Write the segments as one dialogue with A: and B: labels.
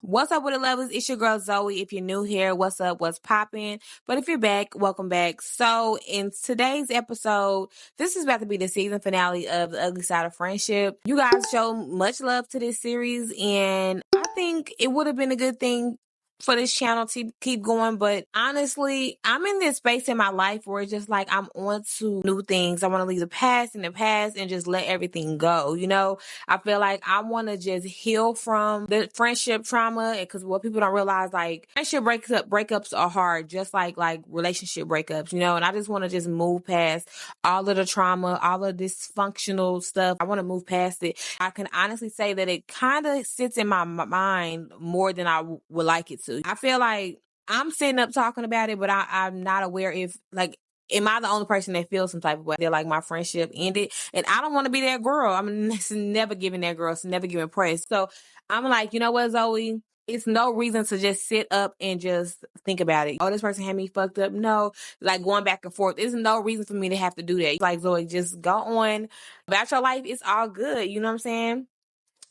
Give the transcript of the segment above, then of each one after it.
A: What's up with the lovers? It's your girl Zoe. If you're new here, what's up? What's popping? But if you're back, welcome back. So in today's episode, this is about to be the season finale of The Ugly Side of Friendship. You guys show much love to this series, and I think it would have been a good thing for this channel to keep going. But honestly, I'm in this space in my life where it's just like I'm on to new things. I want to leave the past in the past and just let everything go. You know, I feel like I want to just heal from the friendship trauma, because what people don't realize, like, friendship breakups are hard, just like relationship breakups, you know. And I just want to just move past all of the trauma, all of dysfunctional stuff. I want to move past it. I can honestly say that it kind of sits in my mind more than I would like it to. I feel like I'm sitting up talking about it, but I'm not aware if, like, am I the only person that feels some type of way? They're like, my friendship ended, and I don't want to be that girl. I'm never giving that girl, never giving praise. So I'm like, you know what, Zoe? It's no reason to just sit up and just think about it. Oh, this person had me fucked up. No, like going back and forth. There's no reason for me to have to do that. Like, Zoe, just go on about your life. It's all good. You know what I'm saying?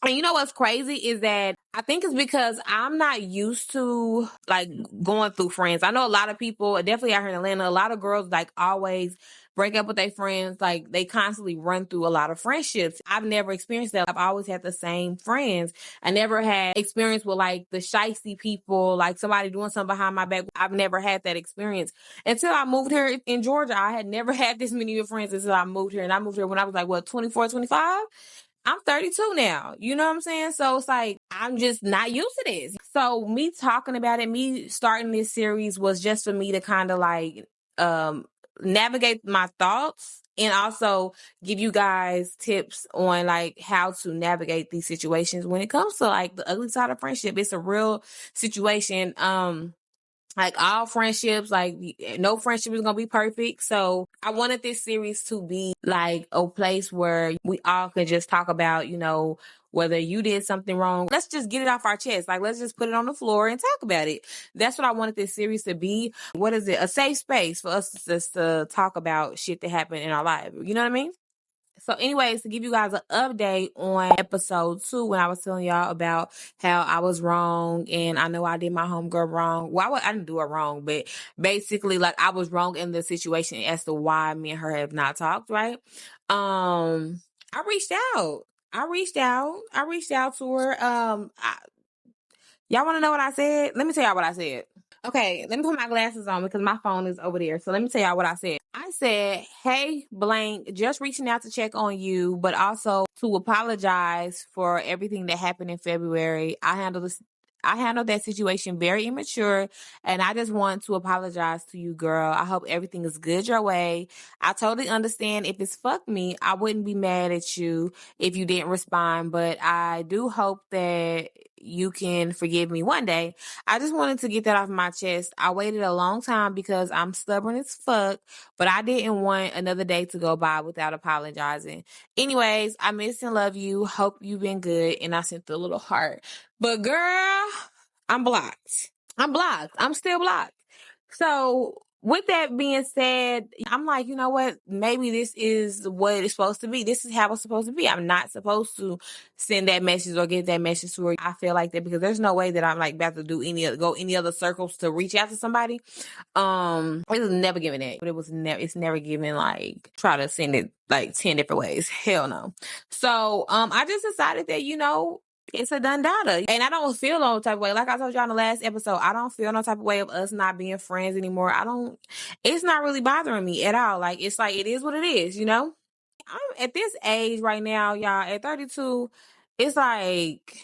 A: And you know what's crazy is that I think it's because I'm not used to, like, going through friends. I know a lot of people, definitely out here in Atlanta, a lot of girls, like, always break up with their friends. Like, they constantly run through a lot of friendships. I've never experienced that. I've always had the same friends. I never had experience with, like, the shysty people, like somebody doing something behind my back. I've never had that experience until I moved here in Georgia. I had never had this many friends until I moved here. And I moved here when I was like, what, 24, 25? I'm 32 now. You know what I'm saying? So it's like, I'm just not used to this. So me talking about it, me starting this series was just for me to kind of like navigate my thoughts and also give you guys tips on like how to navigate these situations when it comes to like the ugly side of friendship. It's a real situation. Like all friendships, like no friendship is gonna be perfect. So I wanted this series to be like a place where we all could just talk about, you know, whether you did something wrong. Let's just get it off our chest. Like, let's just put it on the floor and talk about it. That's what I wanted this series to be. What is it? A safe space for us just to talk about shit that happened in our life. You know what I mean? So anyways, to give you guys an update on episode 2, when I was telling y'all about how I was wrong and I know I did my homegirl wrong. Well, I didn't do her wrong, but basically like I was wrong in the situation as to why me and her have not talked, right? I reached out. I reached out to her. Y'all want to know what I said? Let me tell y'all what I said. Okay, let me put my glasses on because my phone is over there. So let me tell y'all what I said. I said, hey, blank, just reaching out to check on you, but also to apologize for everything that happened in February. I handled that situation very immature, and I just want to apologize to you, girl. I hope everything is good your way. I totally understand if it's fuck me. I wouldn't be mad at you if you didn't respond, but I do hope that you can forgive me one day. I just wanted to get that off my chest. I waited a long time because I'm stubborn as fuck, but I didn't want another day to go by without apologizing. Anyways, I miss and love you. Hope you've been good. And I sent the little heart. But girl, I'm blocked. I'm still blocked. So with that being said, I'm like, you know what? Maybe this is what it's supposed to be. This is how it's supposed to be. I'm not supposed to send that message or get that message to her. I feel like that because there's no way that I'm like about to do any other circles to reach out to somebody. It was never given that. But it's never given like try to send it like 10 different ways. Hell no. So I just decided that, you know, it's a done data. And I don't feel no type of way. Like I told y'all in the last episode, I don't feel no type of way of us not being friends anymore. It's not really bothering me at all. Like, it's like, it is what it is, you know? I'm at this age right now, y'all, at 32, it's like,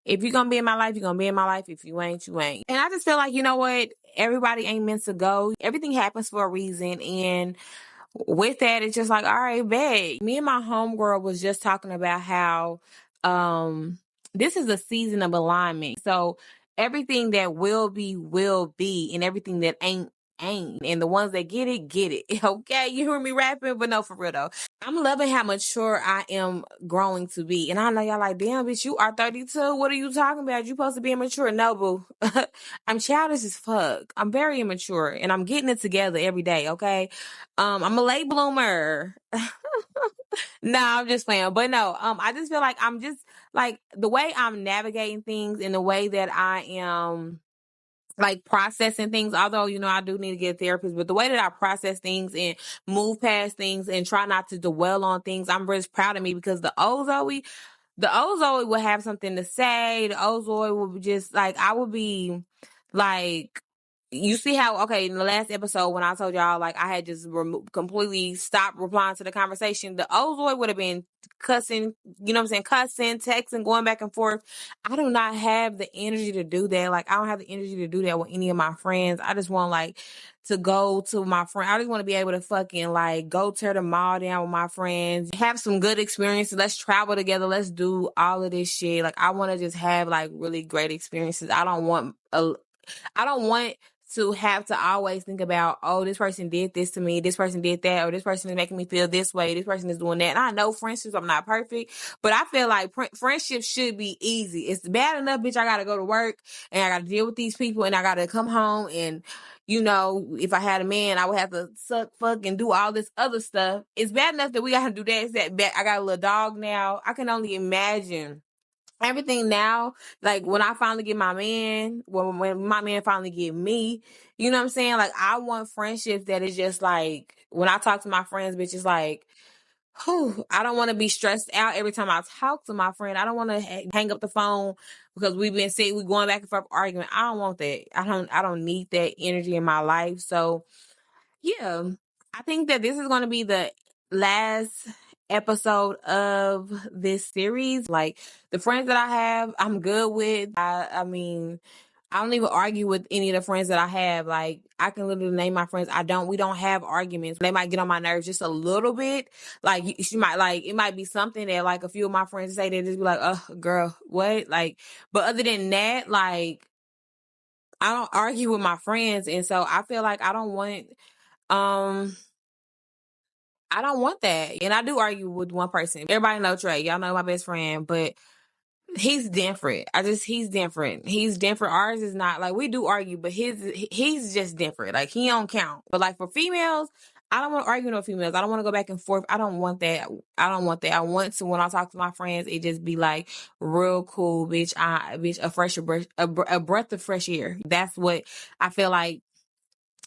A: if you're going to be in my life, you're going to be in my life. If you ain't, you ain't. And I just feel like, you know what? Everybody ain't meant to go. Everything happens for a reason. And with that, it's just like, all right, bet. Me and my homegirl was just talking about how, this is a season of alignment. So everything that will be, and everything that ain't ain't. And the ones that get it, get it. Okay, you hear me rapping? But no, for real though. I'm loving how mature I am growing to be. And I know y'all like, damn, bitch, you are 32. What are you talking about? You supposed to be immature. No, boo. I'm childish as fuck. I'm very immature and I'm getting it together every day, okay? I'm a late bloomer. No, I'm just playing. But no, I just feel like I'm just like the way I'm navigating things and the way that I am like processing things, although, you know, I do need to get a therapist, but the way that I process things and move past things and try not to dwell on things, I'm just proud of me because the old Zoe would have something to say. The old Zoe would be just like, I would be like, you see how, okay, in the last episode when I told y'all, like, I had just completely stopped replying to the conversation, the old Zoe would have been cussing, you know what I'm saying, cussing, texting, going back and forth. I do not have the energy to do that. Like, I don't have the energy to do that with any of my friends. I just want, like, to go to my friend. I just want to be able to fucking like go tear the mall down with my friends, have some good experiences. Let's travel together. Let's do all of this shit. Like, I want to just have like really great experiences. I don't want to have to always think about, oh, this person did this to me, this person did that, or this person is making me feel this way, this person is doing that. And I know friendships, I'm not perfect, but I feel like friendships should be easy. It's bad enough, bitch, I gotta go to work and I gotta deal with these people and I gotta come home and, you know, if I had a man, I would have to suck, fuck, and do all this other stuff. It's bad enough that we gotta do that. It's that bad. I got a little dog now. I can only imagine everything now, like when I finally get my man, when my man finally get me, you know what I'm saying? Like, I want friendships that is just like, when I talk to my friends, bitch, it's like, whew, I don't want to be stressed out every time I talk to my friend. I don't want to hang up the phone because we going back and forth arguing. I don't want that. I don't need that energy in my life. So yeah, I think that this is going to be the last episode of this series. Like, the friends that I have, I'm good with. I mean, I don't even argue with any of the friends that I have. Like, I can literally name my friends. We don't have arguments. They might get on my nerves just a little bit. Like, she might, like, it might be something that, like, a few of my friends say, they just be like, girl, what? Like, but other than that, like, I don't argue with my friends. And so I feel like um, I don't want that. And I do argue with one person. Everybody know Trey. Y'all know my best friend, but he's different. He's different. He's different. Ours is not like, we do argue, but he's just different. Like, he don't count. But like for females, I don't want to argue with females. I don't want to go back and forth. I don't want that. I don't want that. I want to, when I talk to my friends, it just be like real cool, bitch. A breath of fresh air. That's what I feel like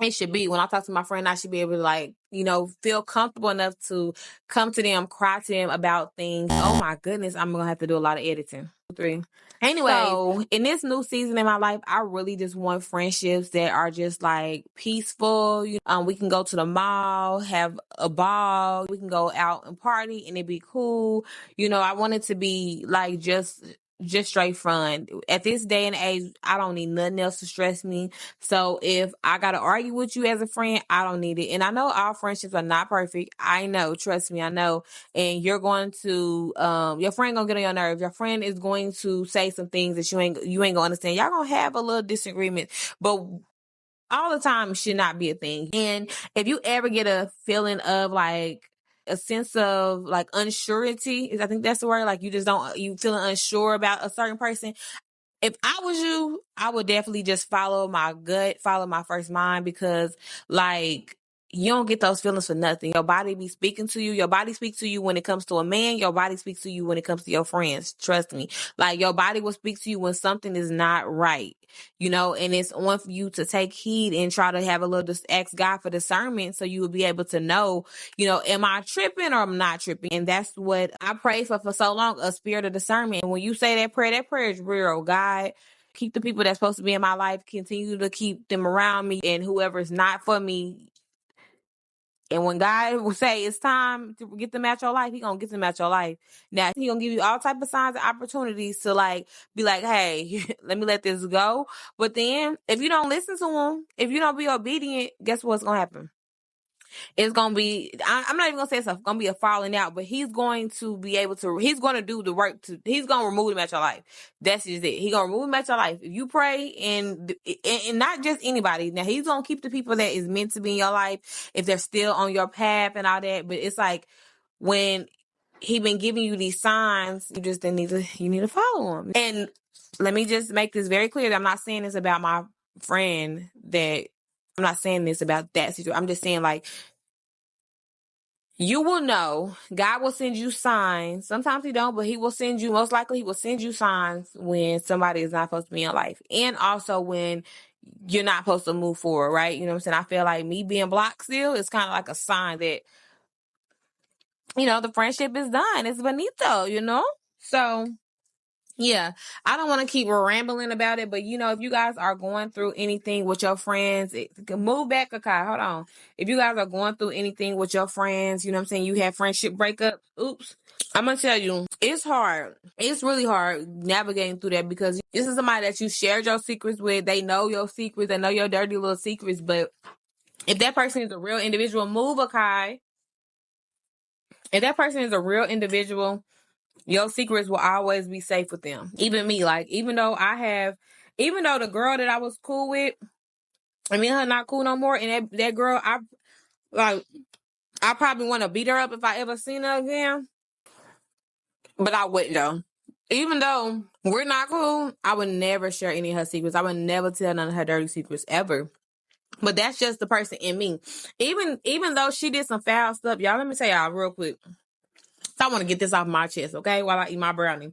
A: it should be. When I talk to my friend, I should be able to, like, you know, feel comfortable enough to come to them, cry to them about things. Oh my goodness, I'm gonna have to do a lot of editing. 3. Anyway, so in this new season in my life, I really just want friendships that are just like peaceful. We can go to the mall, have a ball. We can go out and party, and it'd be cool. You know, I want it to be like just straight fun. At this day and age, I don't need nothing else to stress me. So if I gotta argue with you as a friend, I don't need it. And I know our friendships are not perfect. I know, trust me, I know. And you're going to, your friend gonna get on your nerves. Your friend is going to say some things that you ain't gonna understand. Y'all gonna have a little disagreement, but all the time should not be a thing. And if you ever get a feeling of like a sense of like unsurety, I think that's the word, like you feeling unsure about a certain person, if I was you, I would definitely just follow my gut, follow my first mind, because like, you don't get those feelings for nothing. Your body be speaking to you. Your body speaks to you when it comes to a man. Your body speaks to you when it comes to your friends. Trust me. Like, your body will speak to you when something is not right, you know, and it's on for you to take heed and try to have a little, ask God for discernment so you will be able to know, you know, am I tripping or am I not tripping? And that's what I prayed for so long, a spirit of discernment. And when you say that prayer is real. God, keep the people that's supposed to be in my life, continue to keep them around me, and whoever's not for me. And when God will say it's time to get them out your life, he gonna get them out your life. Now, he gonna give you all type of signs and opportunities to like, be like, hey, let me let this go. But then if you don't listen to him, if you don't be obedient, guess what's gonna happen? it's gonna be, I'm not even gonna say it's gonna be a falling out, but he's going to be able to, he's gonna do the work he's gonna remove him out your life. That's just it. He's gonna remove him out your life. If you pray and not just anybody. Now he's gonna keep the people that is meant to be in your life if they're still on your path and all that. But it's like when he been giving you these signs, you just need to follow him. And let me just make this very clear that I'm not saying this about my friend, that I'm not saying this about that situation. I'm just saying, like, you will know. God will send you signs. Sometimes he don't, but he will send you, most likely he will send you signs when somebody is not supposed to be in your life. And also when you're not supposed to move forward, right? You know what I'm saying? I feel like me being blocked still is kind of like a sign that, you know, the friendship is done. It's bonito, you know? So, yeah, I don't want to keep rambling about it, but you know, if you guys are going through anything with your friends, move back, Akai. Hold on. If you guys are going through anything with your friends, you know what I'm saying, you have friendship breakup. Oops. I'm going to tell you, it's hard. It's really hard navigating through that because this is somebody that you shared your secrets with. They know your secrets. They know your dirty little secrets. But if that person is a real individual, move, Akai. If that person is a real individual, your secrets will always be safe with them. Even me, like, even though the girl that I was cool with, and me and her not cool no more, and that girl, I probably want to beat her up if I ever seen her again. But I wouldn't, though. Even though we're not cool, I would never share any of her secrets. I would never tell none of her dirty secrets ever. But that's just the person in me. Even though she did some foul stuff, y'all, let me tell y'all real quick. So I want to get this off my chest, okay, while I eat my brownie.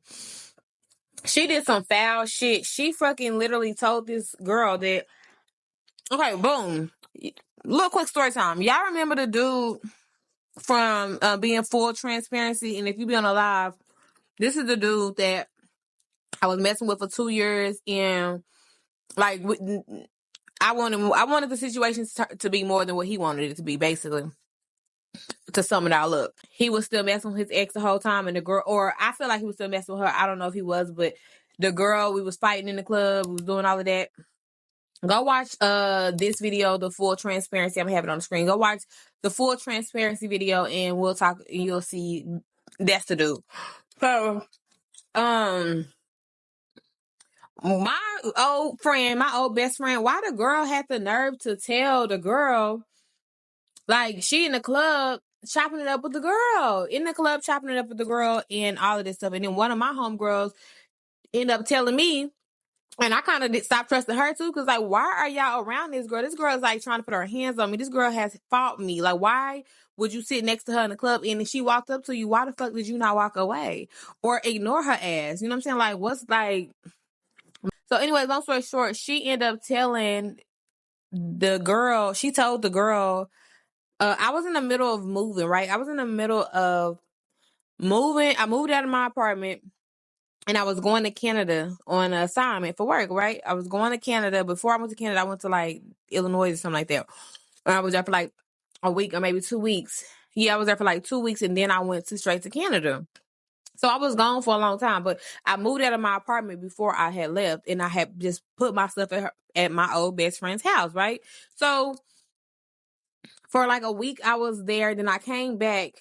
A: She did some foul shit. She fucking literally told this girl that, okay, boom. Little quick story time. Y'all remember the dude from being Full Transparency? And if you be on a live, this is the dude that I was messing with for 2 years. And like, I wanted the situation to be more than what he wanted it to be, basically. To sum it all up, he was still messing with his ex the whole time, and the girl, or I feel like he was still messing with her. I don't know if he was, but the girl, we was fighting in the club, we was doing all of that. Go watch this video, the Full Transparency. I'm gonna have it on the screen. Go watch the Full Transparency video, and we'll talk. And you'll see that's the dude. So, my old friend, my old best friend, why the girl had the nerve to tell the girl, like, she in the club chopping it up with the girl, and all of this stuff. And then one of my homegirls ended up telling me, and I kind of stopped trusting her too, because, like, why are y'all around this girl? This girl is, like, trying to put her hands on me. This girl has fought me. Like, why would you sit next to her in the club, and if she walked up to you, why the fuck did you not walk away or ignore her ass? You know what I'm saying? Like, what's, like... So anyway, long story short, she ended up telling the girl, she told the girl, I was in the middle of moving, right? I was in the middle of moving. I moved out of my apartment and I was going to Canada on an assignment for work, right? I was going to Canada. Before I went to Canada, I went to like Illinois or something like that. And I was there for like a week or maybe 2 weeks. Yeah, I was there for like 2 weeks and then I went straight to Canada. So I was gone for a long time, but I moved out of my apartment before I had left, and I had just put my stuff at my old best friend's house, right? So for like a week I was there, then I came back.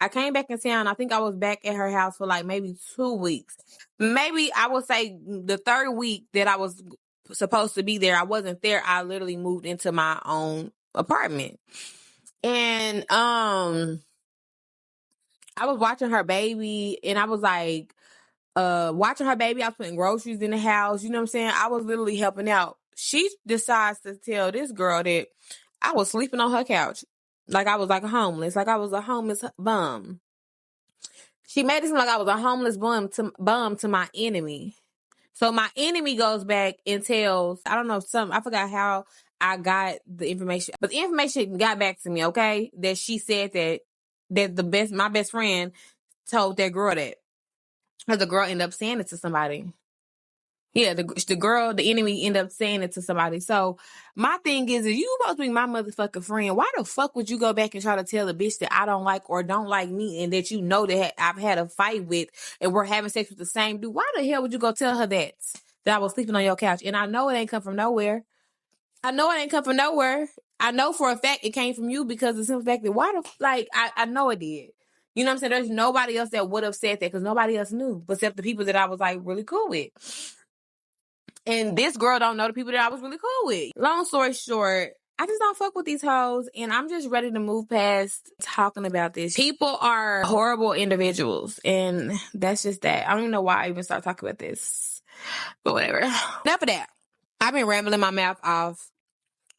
A: I came back in town. I think I was back at her house for like maybe 2 weeks. Maybe I would say the third week that I was supposed to be there, I wasn't there. I literally moved into my own apartment. And I was watching her baby, and I was like, watching her baby. I was putting groceries in the house. You know what I'm saying? I was literally helping out. She decides to tell this girl that I was sleeping on her couch. Like I was like homeless. Like I was a homeless bum. She made it seem like I was a homeless bum to my enemy. So my enemy goes back and tells, I don't know, I forgot how I got the information. But the information got back to me, okay? That she said that my best friend told that girl that. Because the girl ended up saying it to somebody. Yeah, the girl, the enemy, ended up saying it to somebody. So my thing is, if you supposed to be my motherfucking friend, why the fuck would you go back and try to tell a bitch that I don't like or don't like me, and that you know that I've had a fight with and we're having sex with the same dude? Why the hell would you go tell her that I was sleeping on your couch? And I know it ain't come from nowhere. I know for a fact it came from you because the simple fact that I know it did. You know what I'm saying? There's nobody else that would have said that because nobody else knew except the people that I was like really cool with. And this girl don't know the people that I was really cool with. Long story short, I just don't fuck with these hoes, and I'm just ready to move past talking about this. People are horrible individuals, and that's just that. I don't even know why I even started talking about this, but whatever. Enough of that. I've been rambling my mouth off,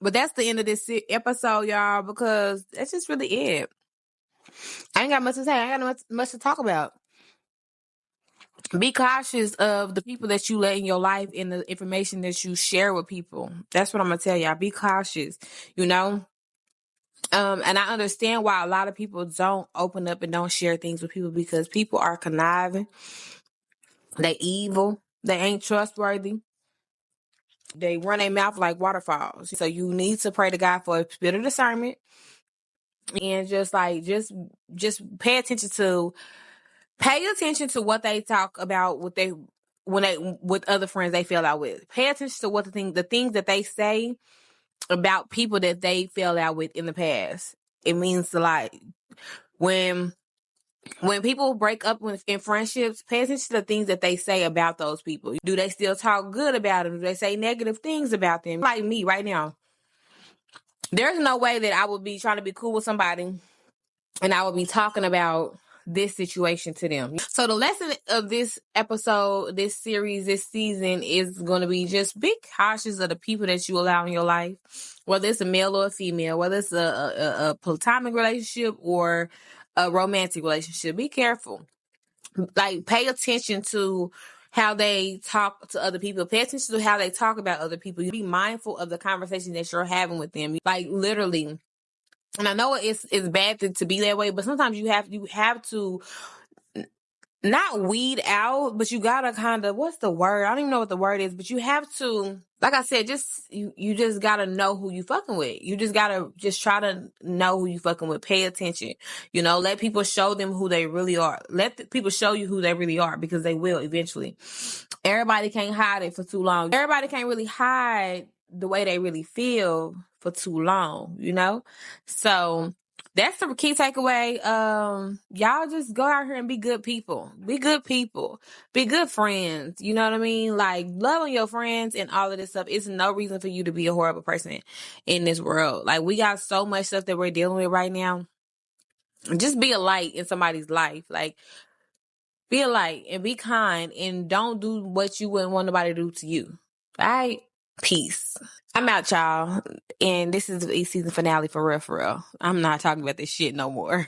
A: but that's the end of this episode, y'all, because that's just really it. I ain't got much to say. I ain't got much to talk about. Be cautious of the people that you let in your life and the information that you share with people. That's what I'm gonna tell y'all. Be cautious, you know. And I understand why a lot of people don't open up and don't share things with people because people are conniving. They evil. They ain't trustworthy. They run their mouth like waterfalls. So you need to pray to God for a spirit of discernment and just pay attention to what they talk about with other friends they fell out with. Pay attention to what the things that they say about people that they fell out with in the past. It means a lot. When people break up in friendships, pay attention to the things that they say about those people. Do they still talk good about them? Do they say negative things about them? Like me right now. There's no way that I would be trying to be cool with somebody and I would be talking about this situation to them. So the lesson of this episode, this series, this season is going to be just be cautious of the people that you allow in your life, whether it's a male or a female, whether it's a platonic relationship or a romantic relationship. Be careful. Like, pay attention to how they talk to other people. Pay attention to how they talk about other people. You be mindful of the conversation that you're having with them. Like, literally. And I know it's bad to be that way, but sometimes you have to not weed out, but you gotta kind of, what's the word? I don't even know what the word is, but you have to, like I said, you just gotta know who you fucking with. You just gotta try to know who you fucking with. Pay attention. You know, let people show them who they really are. Let people show you who they really are because they will eventually. Everybody can't hide it for too long. Everybody can't really hide the way they really feel for too long, you know? So that's the key takeaway. Y'all just go out here and be good people. Be good people. Be good friends. You know what I mean? Like, love on your friends and all of this stuff. It's no reason for you to be a horrible person in this world. Like, we got so much stuff that we're dealing with right now. Just be a light in somebody's life. Like, be a light and be kind and don't do what you wouldn't want nobody to do to you. All right? Peace. I'm out, y'all. And this is the season finale for real, for real. I'm not talking about this shit no more.